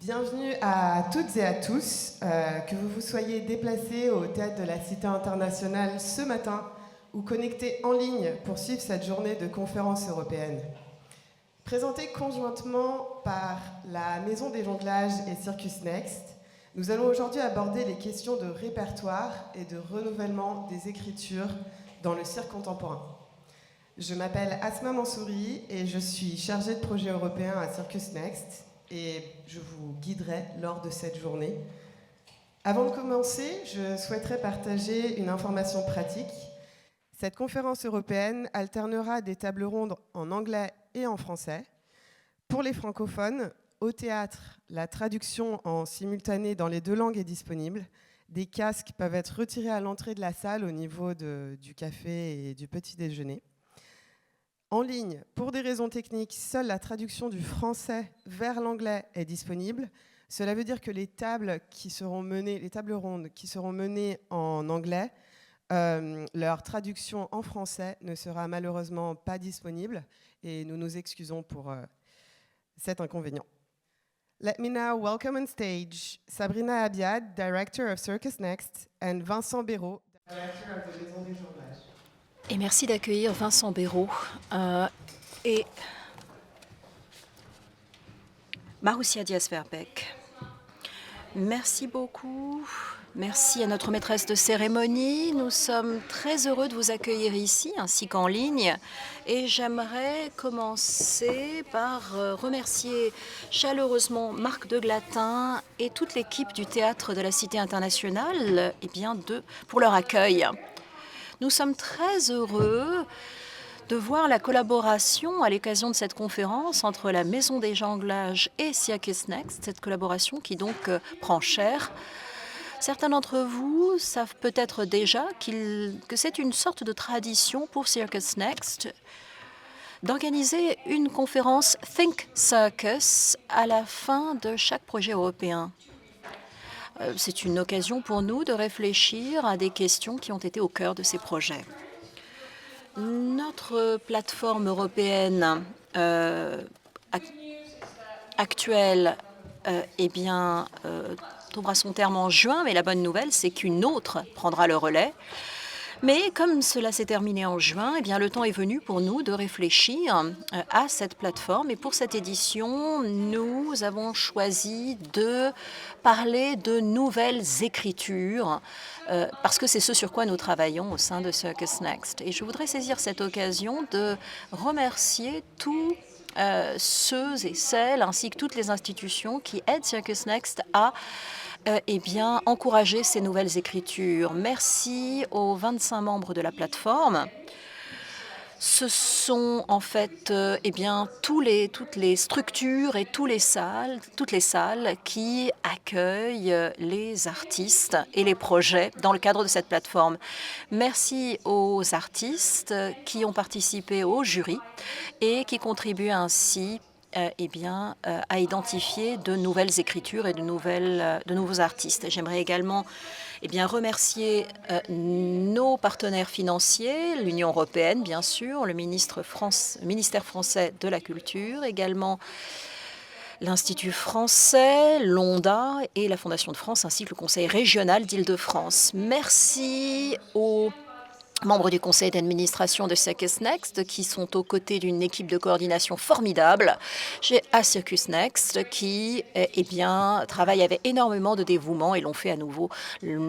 Bienvenue à toutes et à tous, que vous vous soyez déplacés au Théâtre de la Cité internationale ce matin ou connectés en ligne pour suivre cette journée de conférence européenne. Présentée conjointement par la Maison des Jonglages et Circus Next, nous allons aujourd'hui aborder les questions de répertoire et de renouvellement des écritures dans le cirque contemporain. Je m'appelle Asma Mansouri et je suis chargée de projet européen à Circus Next et je vous guiderai lors de cette journée. Avant de commencer, je souhaiterais partager une information pratique. Cette conférence européenne alternera des tables rondes en anglais et en français. Pour les francophones, au théâtre, la traduction en simultané dans les deux langues est disponible. Des casques peuvent être retirés à l'entrée de la salle au niveau du café et du petit déjeuner. En ligne, pour des raisons techniques, seule la traduction du français vers l'anglais est disponible. Cela veut dire que les tables rondes qui seront menées en anglais, leur traduction en français ne sera malheureusement pas disponible et nous nous excusons pour cet inconvénient. Let me now welcome on stage Sabrina Abiad, Director of Circus Next, and Vincent Béraud, Director of the Maison des Jonglages. Et merci d'accueillir Vincent Béraud et Marussia Diaz-Verbeek. Merci beaucoup. Merci à notre maîtresse de cérémonie. Nous sommes très heureux de vous accueillir ici, ainsi qu'en ligne. Et j'aimerais commencer par remercier chaleureusement Marc de Glatin et toute l'équipe du Théâtre de la Cité internationale pour leur accueil. Nous sommes très heureux de voir la collaboration à l'occasion de cette conférence entre la Maison des Jonglages et Circus Next, cette collaboration qui donc prend chair. Certains d'entre vous savent peut-être déjà que c'est une sorte de tradition pour Circus Next d'organiser une conférence Think Circus à la fin de chaque projet européen. C'est une occasion pour nous de réfléchir à des questions qui ont été au cœur de ces projets. Notre plateforme européenne actuelle trouvera son terme en juin, mais la bonne nouvelle, c'est qu'une autre prendra le relais. Mais comme cela s'est terminé en juin, le temps est venu pour nous de réfléchir à cette plateforme. Et pour cette édition, nous avons choisi de parler de nouvelles écritures, parce que c'est ce sur quoi nous travaillons au sein de Circus Next. Et je voudrais saisir cette occasion de remercier tous ceux et celles, ainsi que toutes les institutions qui aident Circus Next à encourager ces nouvelles écritures. Merci aux 25 membres de la plateforme. Ce sont en fait toutes les structures et toutes les salles qui accueillent les artistes et les projets dans le cadre de cette plateforme. Merci aux artistes qui ont participé au jury et qui contribuent ainsi à identifier de nouvelles écritures et de nouveaux artistes. J'aimerais également remercier nos partenaires financiers, l'Union européenne, bien sûr, le ministère français de la Culture, également l'Institut français, l'ONDA et la Fondation de France, ainsi que le Conseil régional d'Île-de-France. Merci aux membres du conseil d'administration de Circus Next qui sont aux côtés d'une équipe de coordination formidable à Circus Next qui travaille avec énormément de dévouement et l'ont fait à nouveau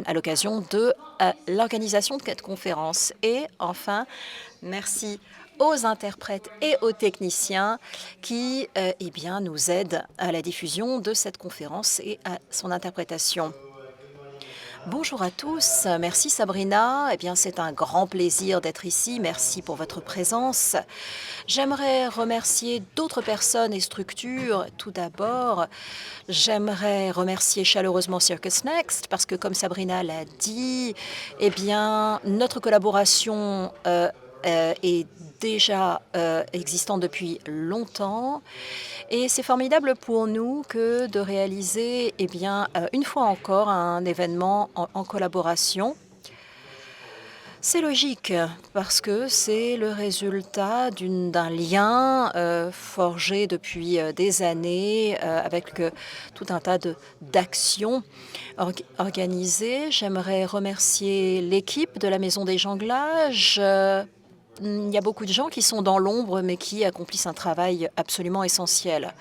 à l'occasion de l'organisation de cette conférence. Et enfin, merci aux interprètes et aux techniciens qui nous aident à la diffusion de cette conférence et à son interprétation. Bonjour à tous, merci Sabrina. C'est un grand plaisir d'être ici. Merci pour votre présence. J'aimerais remercier d'autres personnes et structures. Tout d'abord, j'aimerais remercier chaleureusement Circus Next parce que, comme Sabrina l'a dit, notre collaboration est déjà existante depuis longtemps. Et c'est formidable pour nous que de réaliser, une fois encore, un événement en collaboration. C'est logique, parce que c'est le résultat d'un lien forgé depuis des années avec tout un tas d'actions organisées. J'aimerais remercier l'équipe de la Maison des Jonglages. Il y a beaucoup de gens qui sont dans l'ombre, mais qui accomplissent un travail absolument essentiel.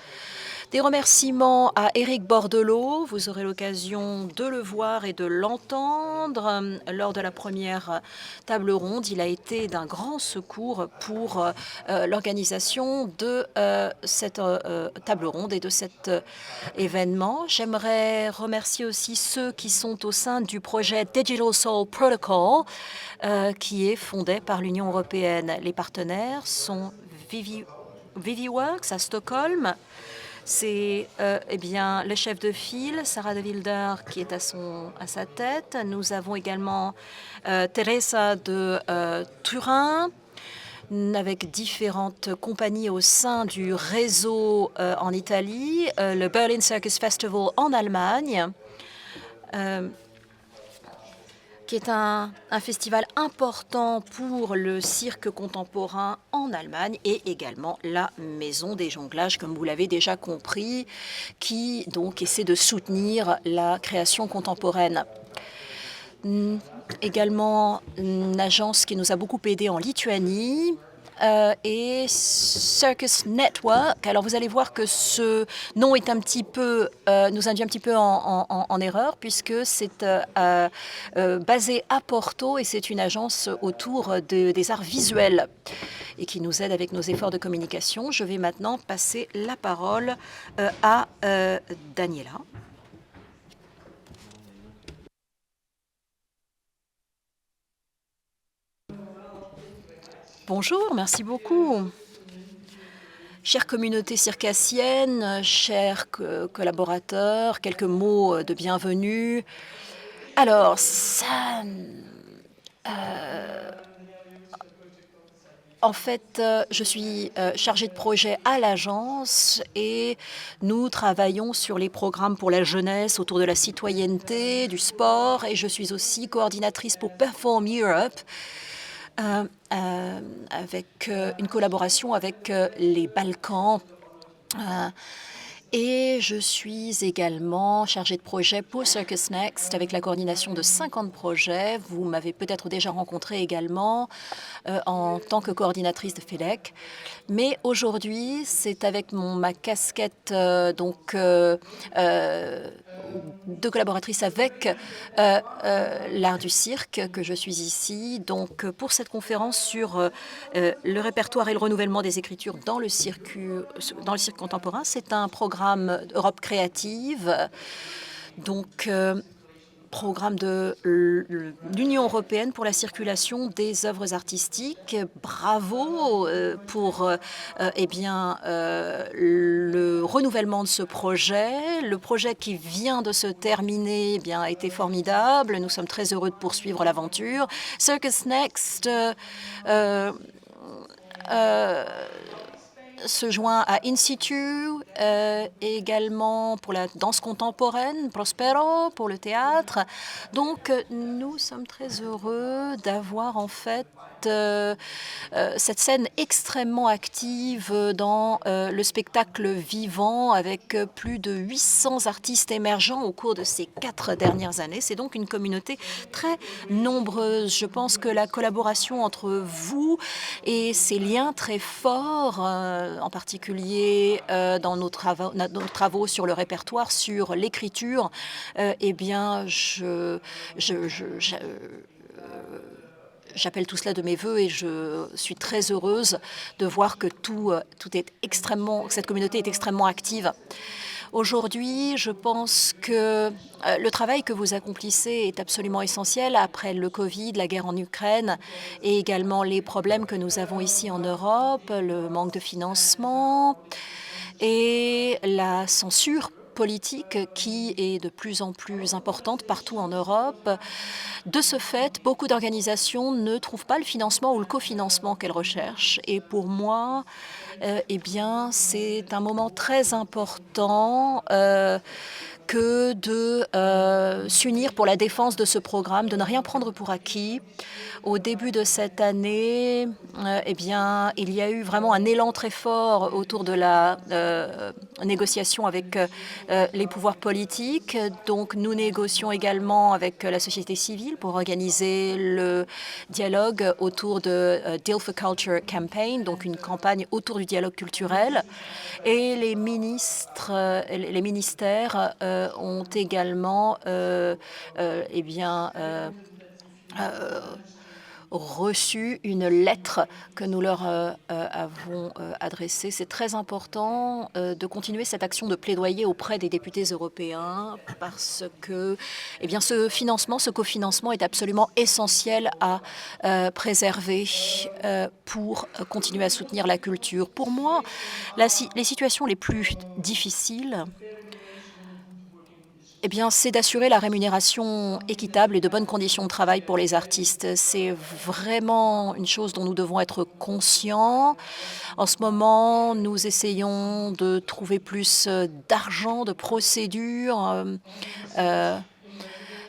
Des remerciements à Éric Bordelot. Vous aurez l'occasion de le voir et de l'entendre lors de la première table ronde. Il a été d'un grand secours pour l'organisation de cette table ronde et de cet événement. J'aimerais remercier aussi ceux qui sont au sein du projet Digital Soul Protocol, qui est fondé par l'Union européenne. Les partenaires sont ViviWorks à Stockholm. C'est eh bien, le chef de file, Sarah de Wilder, qui est à sa tête. Nous avons également Teresa de Turin, avec différentes compagnies au sein du réseau en Italie, le Berlin Circus Festival en Allemagne, qui est un festival important pour le cirque contemporain en Allemagne, et également la Maison des Jonglages, comme vous l'avez déjà compris, qui donc essaie de soutenir la création contemporaine. Également une agence qui nous a beaucoup aidé en Lituanie, et Circus Network. Alors vous allez voir que ce nom est un petit peu, nous induit un petit peu en erreur, puisque c'est basé à Porto, et c'est une agence autour des arts visuels et qui nous aide avec nos efforts de communication. Je vais maintenant passer la parole à Daniela. Bonjour, merci beaucoup. Chère communauté circassienne, chers collaborateurs, quelques mots de bienvenue. Alors, en fait, je suis chargée de projet à l'agence, et nous travaillons sur les programmes pour la jeunesse autour de la citoyenneté, du sport, et je suis aussi coordinatrice pour Perform Europe, avec une collaboration avec les Balkans. Et je suis également chargée de projet pour Circus Next, avec la coordination de 50 projets. Vous m'avez peut-être déjà rencontré également en tant que coordinatrice de FEDEC. Mais aujourd'hui, c'est avec ma casquette de collaboratrice avec l'art du cirque que je suis ici. Donc, pour cette conférence sur le répertoire et le renouvellement des écritures dans le cirque contemporain, c'est un programme Europe créative. Donc, programme de l'Union européenne pour la circulation des œuvres artistiques. Bravo pour le renouvellement de ce projet. Le projet qui vient de se terminer a été formidable. Nous sommes très heureux de poursuivre l'aventure. Circus Next se joint à In Situ, également pour la danse contemporaine, Prospero pour le théâtre. Donc nous sommes très heureux d'avoir en fait cette scène extrêmement active dans le spectacle vivant, avec plus de 800 artistes émergents au cours de ces 4 dernières années. C'est donc une communauté très nombreuse. Je pense que la collaboration entre vous et ces liens très forts, en particulier dans nos travaux sur le répertoire, sur l'écriture, j'appelle tout cela de mes voeux, et je suis très heureuse de voir que cette communauté est extrêmement active. Aujourd'hui, je pense que le travail que vous accomplissez est absolument essentiel après le Covid, la guerre en Ukraine, et également les problèmes que nous avons ici en Europe, le manque de financement et la censure politique qui est de plus en plus importante partout en Europe. De ce fait, beaucoup d'organisations ne trouvent pas le financement ou le cofinancement qu'elles recherchent. Et pour moi, c'est un moment très important que de s'unir pour la défense de ce programme, de ne rien prendre pour acquis. Au début de cette année, eh bien, il y a eu vraiment un élan très fort autour de la négociation avec les pouvoirs politiques. Donc, nous négocions également avec la société civile pour organiser le dialogue autour de Deal for Culture Campaign, donc une campagne autour du dialogue culturel. Et les ministères ont également eh bien, reçu une lettre que nous leur avons adressée. C'est très important de continuer cette action de plaidoyer auprès des députés européens parce que eh bien, ce cofinancement est absolument essentiel à préserver pour continuer à soutenir la culture. Pour moi, les situations les plus difficiles, eh bien, c'est d'assurer la rémunération équitable et de bonnes conditions de travail pour les artistes. C'est vraiment une chose dont nous devons être conscients. En ce moment, nous essayons de trouver plus d'argent, de procédures.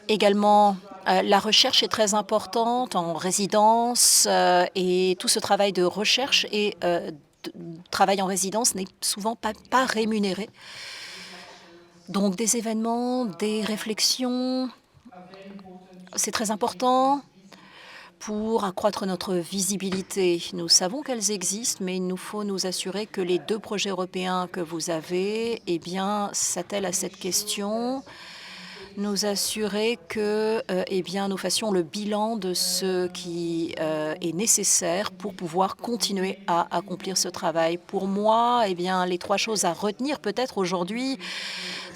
Également, la recherche est très importante en résidence et tout ce travail de recherche et travail en résidence n'est souvent pas rémunéré. Donc des événements, des réflexions, c'est très important pour accroître notre visibilité. Nous savons qu'elles existent, mais il nous faut nous assurer que les 2 projets européens que vous avez eh bien, s'attellent à cette question. Nous assurer que eh bien, nous fassions le bilan de ce qui est nécessaire pour pouvoir continuer à accomplir ce travail. Pour moi, eh bien, les 3 choses à retenir peut-être aujourd'hui,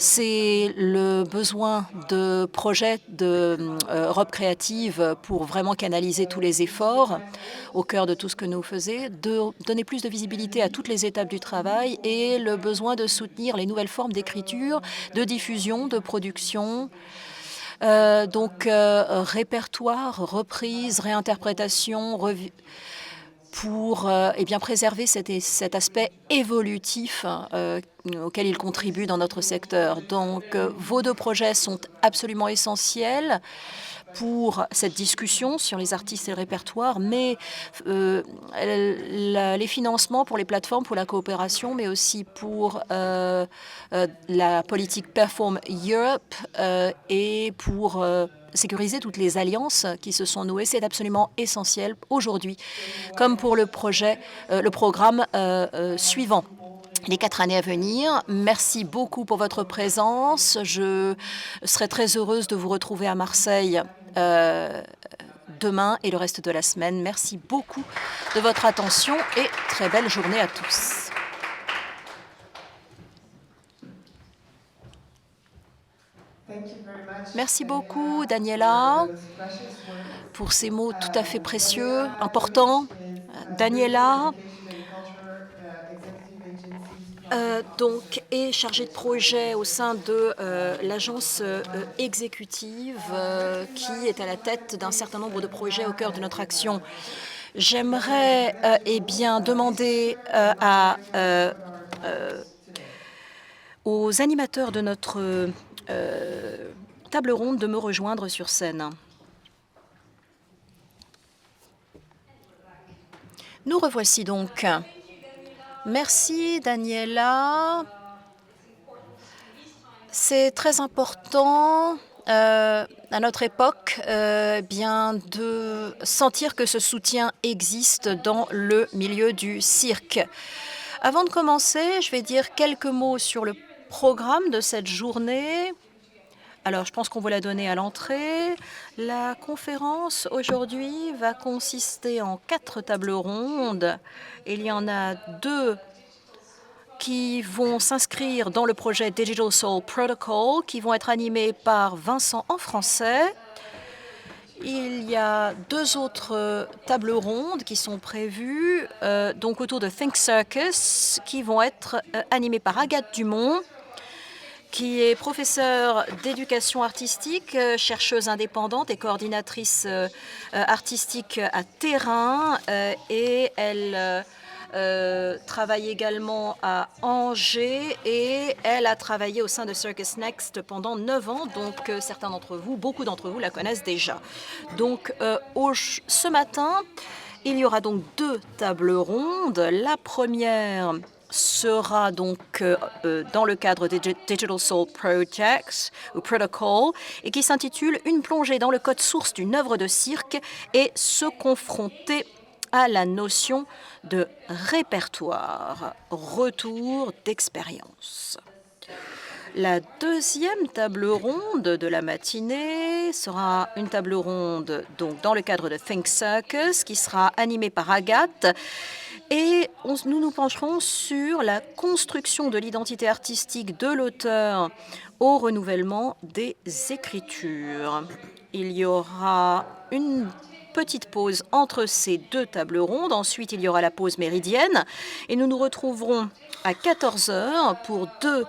c'est le besoin de projets d'Europe créative pour vraiment canaliser tous les efforts au cœur de tout ce que nous faisons, de donner plus de visibilité à toutes les étapes du travail et le besoin de soutenir les nouvelles formes d'écriture, de diffusion, de production. Donc, répertoire, reprise, réinterprétation, pour eh bien, préserver cet aspect évolutif auquel il contribue dans notre secteur. Donc, vos 2 projets sont absolument essentiels pour cette discussion sur les artistes et le répertoire, mais les financements pour les plateformes, pour la coopération, mais aussi pour la politique Perform Europe et pour sécuriser toutes les alliances qui se sont nouées. C'est absolument essentiel aujourd'hui, comme pour le programme suivant. Les 4 années à venir. Merci beaucoup pour votre présence. Je serai très heureuse de vous retrouver à Marseille demain et le reste de la semaine. Merci beaucoup de votre attention et très belle journée à tous. Merci beaucoup, Daniela, pour ces mots tout à fait précieux, importants. Daniela est chargée de projet au sein de l'agence exécutive qui est à la tête d'un certain nombre de projets au cœur de notre action. J'aimerais eh bien demander aux animateurs de notre table ronde de me rejoindre sur scène. Nous revoici donc. Merci, Daniela. C'est très important à notre époque bien de sentir que ce soutien existe dans le milieu du cirque. Avant de commencer, je vais dire quelques mots sur le programme de cette journée. Alors, je pense qu'on vous l'a donné à l'entrée. La conférence aujourd'hui va consister en 4 tables rondes. Il y en a 2 qui vont s'inscrire dans le projet Digital Soul Protocol, qui vont être animés par Vincent en français. Il y a 2 autres tables rondes qui sont prévues, donc autour de Think Circus, qui vont être animées par Agathe Dumont, qui est professeure d'éducation artistique, chercheuse indépendante et coordinatrice artistique à Terrain. Et elle travaille également à Angers et elle a travaillé au sein de Circus Next pendant 9 ans, donc certains d'entre vous, beaucoup d'entre vous la connaissent déjà. Donc ce matin, il y aura donc 2 tables rondes. La première sera donc dans le cadre des Digital Soul Projects ou Protocol et qui s'intitule « Une plongée dans le code source d'une œuvre de cirque et se confronter à la notion de répertoire, retour d'expérience ». La deuxième table ronde de la matinée sera une table ronde donc dans le cadre de Think Circus qui sera animée par Agathe et nous nous pencherons sur la construction de l'identité artistique de l'auteur au renouvellement des écritures. Il y aura une petite pause entre ces 2 tables rondes. Ensuite, il y aura la pause méridienne et nous nous retrouverons à 14 heures pour 2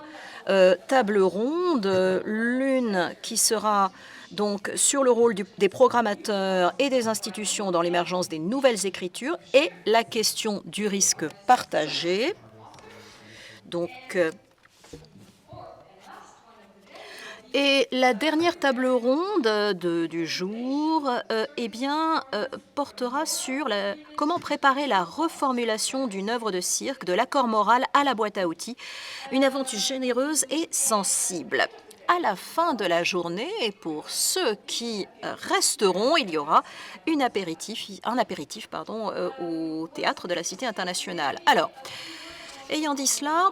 tables rondes, l'une qui sera donc sur le rôle des programmateurs et des institutions dans l'émergence des nouvelles écritures et la question du risque partagé. Donc, et la dernière table ronde du jour portera sur comment préparer la reformulation d'une œuvre de cirque, de l'accord moral à la boîte à outils, une aventure généreuse et sensible. À la fin de la journée, et pour ceux qui resteront, il y aura un apéritif au théâtre de la Cité internationale. Alors, ayant dit cela,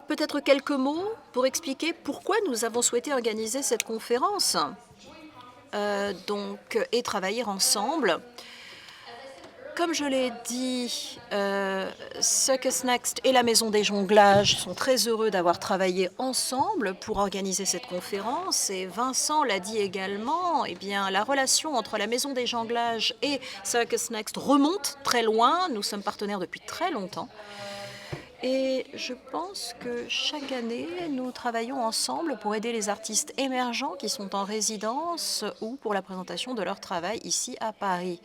peut-être quelques mots pour expliquer pourquoi nous avons souhaité organiser cette conférence et travailler ensemble. Comme je l'ai dit, Circus Next et la Maison des Jonglages sont très heureux d'avoir travaillé ensemble pour organiser cette conférence. Et Vincent l'a dit également, la relation entre la Maison des Jonglages et Circus Next remonte très loin. Nous sommes partenaires depuis très longtemps. Et je pense que chaque année, nous travaillons ensemble pour aider les artistes émergents qui sont en résidence ou pour la présentation de leur travail ici à Paris.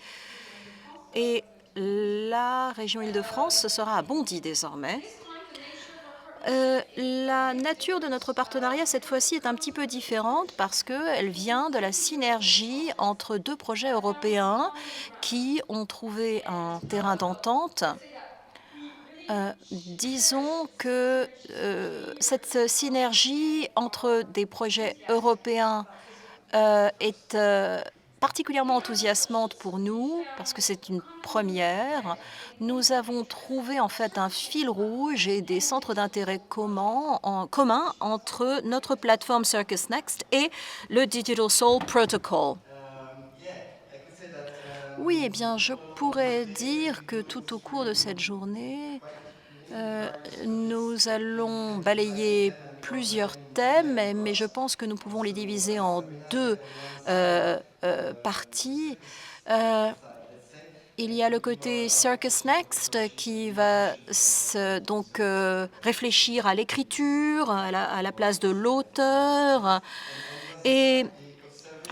Et la région Île-de-France, ce sera à Bondy désormais. La nature de notre partenariat cette fois-ci est un petit peu différente parce qu'elle vient de la synergie entre 2 projets européens qui ont trouvé un terrain d'entente. Disons que cette synergie entre des projets européens est particulièrement enthousiasmante pour nous parce que c'est une première. Nous avons trouvé en fait un fil rouge et des centres d'intérêt communs entre notre plateforme Circus Next et le Digital Soul Protocol. Oui, je pourrais dire que tout au cours de cette journée, nous allons balayer plusieurs thèmes, mais je pense que nous pouvons les diviser en 2 parties. Il y a le côté Circus Next qui va réfléchir à l'écriture, à la place de l'auteur. Et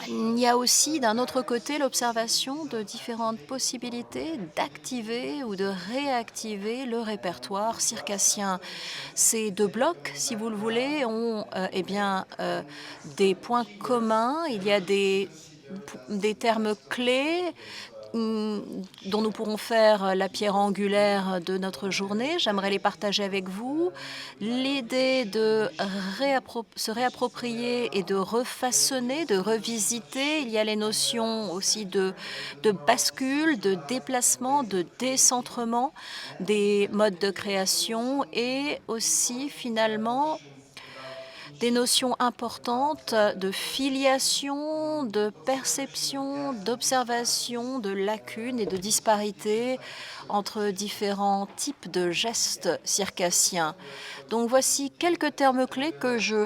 il y a aussi d'un autre côté l'observation de différentes possibilités d'activer ou de réactiver le répertoire circassien. Ces 2 blocs, si vous le voulez, ont des points communs. Il y a des termes clés dont nous pourrons faire la pierre angulaire de notre journée. J'aimerais les partager avec vous. L'idée de se réapproprier et de refaçonner, de revisiter. Il y a les notions aussi de bascule, de déplacement, de décentrement des modes de création et aussi finalement des notions importantes de filiation, de perception, d'observation, de lacunes et de disparités entre différents types de gestes circassiens. Donc voici quelques termes clés que je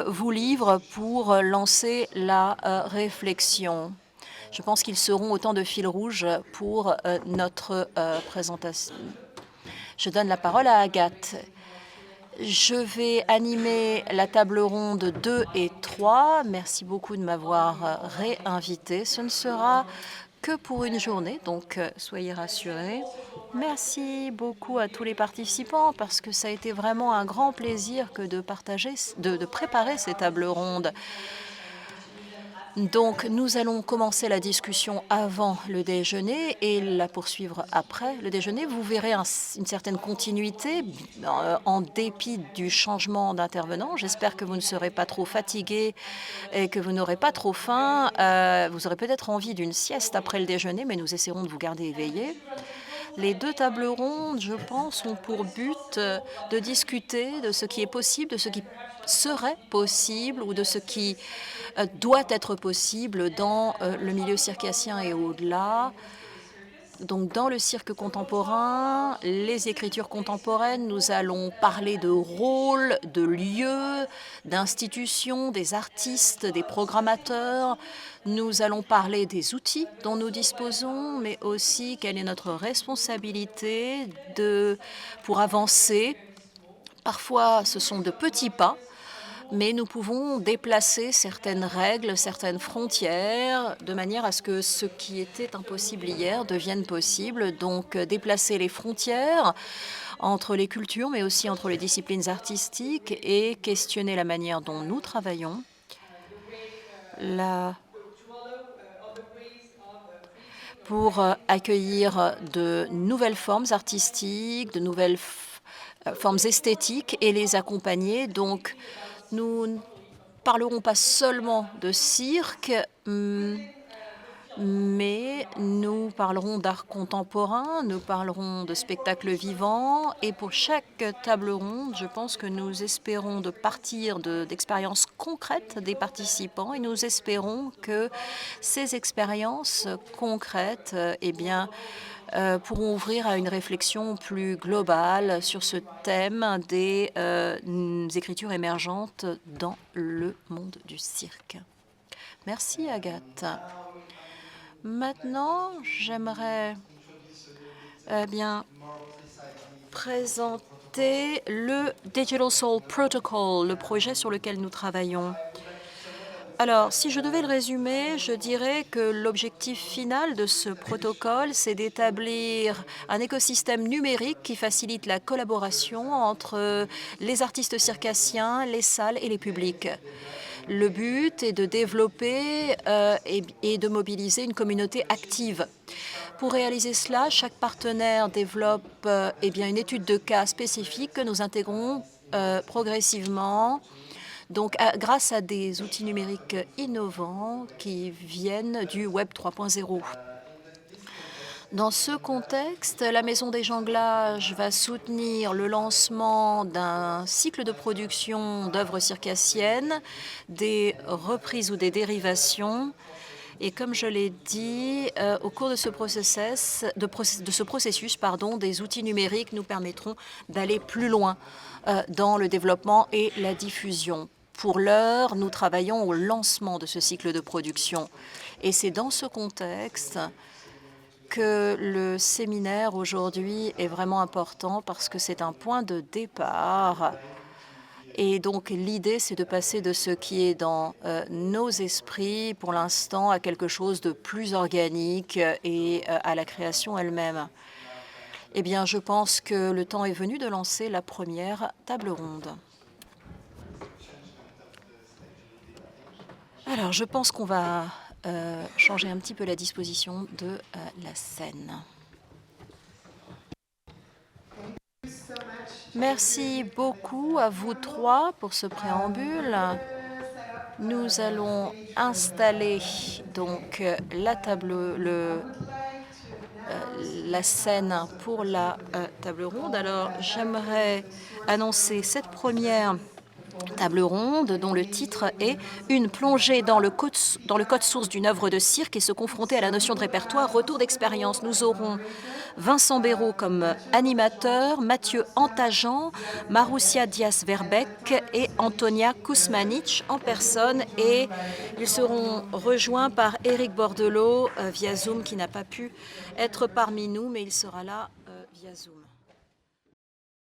vous livre pour lancer la réflexion. Je pense qu'ils seront autant de fils rouges pour notre présentation. Je donne la parole à Agathe. Je vais animer la table ronde 2 et 3. Merci beaucoup de m'avoir réinvité. Ce ne sera que pour une journée, donc soyez rassurés. Merci beaucoup à tous les participants parce que ça a été vraiment un grand plaisir que de préparer ces tables rondes. Donc, nous allons commencer la discussion avant le déjeuner et la poursuivre après le déjeuner. Vous verrez une certaine continuité en dépit du changement d'intervenant. J'espère que vous ne serez pas trop fatigués et que vous n'aurez pas trop faim. Vous aurez peut-être envie d'une sieste après le déjeuner, mais nous essaierons de vous garder éveillés. Les deux tables rondes, je pense, ont pour but de discuter de ce qui est possible, de ce qui serait possible ou de ce qui doit être possible dans le milieu circassien et au-delà. Donc, dans le cirque contemporain, les écritures contemporaines, nous allons parler de rôles, de lieux, d'institutions, des artistes, des programmateurs. Nous allons parler des outils dont nous disposons, mais aussi quelle est notre responsabilité pour avancer. Parfois, ce sont de petits pas, mais nous pouvons déplacer certaines règles, certaines frontières, de manière à ce que ce qui était impossible hier devienne possible. Donc, déplacer les frontières entre les cultures, mais aussi entre les disciplines artistiques et questionner la manière dont nous travaillons. Pour accueillir de nouvelles formes artistiques, de nouvelles formes esthétiques et les accompagner. Donc, nous ne parlerons pas seulement de cirque, mais nous parlerons d'art contemporain, nous parlerons de spectacles vivants. Et pour chaque table ronde, je pense que nous espérons de partir d'expériences concrètes des participants et nous espérons que ces expériences concrètes pourront ouvrir à une réflexion plus globale sur ce thème des écritures émergentes dans le monde du cirque. Merci, Agathe. Maintenant, j'aimerais présenter le Digital Soul Protocol, le projet sur lequel nous travaillons. Alors, si je devais le résumer, je dirais que l'objectif final de ce protocole, c'est d'établir un écosystème numérique qui facilite la collaboration entre les artistes circassiens, les salles et les publics. Le but est de développer et de mobiliser une communauté active. Pour réaliser cela, chaque partenaire développe une étude de cas spécifique que nous intégrons progressivement. Donc, grâce à des outils numériques innovants qui viennent du Web 3.0. Dans ce contexte, la Maison des Jonglages va soutenir le lancement d'un cycle de production d'œuvres circassiennes, des reprises ou des dérivations. Et comme je l'ai dit, au cours de ce processus, des outils numériques nous permettront d'aller plus loin dans le développement et la diffusion. Pour l'heure, nous travaillons au lancement de ce cycle de production. Et c'est dans ce contexte que le séminaire aujourd'hui est vraiment important parce que c'est un point de départ. Et donc, l'idée, c'est de passer de ce qui est dans nos esprits pour l'instant à quelque chose de plus organique et à la création elle-même. Eh bien, je pense que le temps est venu de lancer la première table ronde. Alors, je pense qu'on va changer un petit peu la disposition de la scène. Merci beaucoup à vous trois pour ce préambule. Nous allons installer donc la scène pour la table ronde. Alors, j'aimerais annoncer cette première table ronde dont le titre est « Une plongée dans le code source d'une œuvre de cirque et se confronter à la notion de répertoire, retour d'expérience ». Nous aurons Vincent Béraud comme animateur, Mathieu Antajan, Maroussia Diaz-Verbeck et Antonia Kuzmanic en personne. Et ils seront rejoints par Éric Bordelot via Zoom qui n'a pas pu être parmi nous, mais il sera là via Zoom.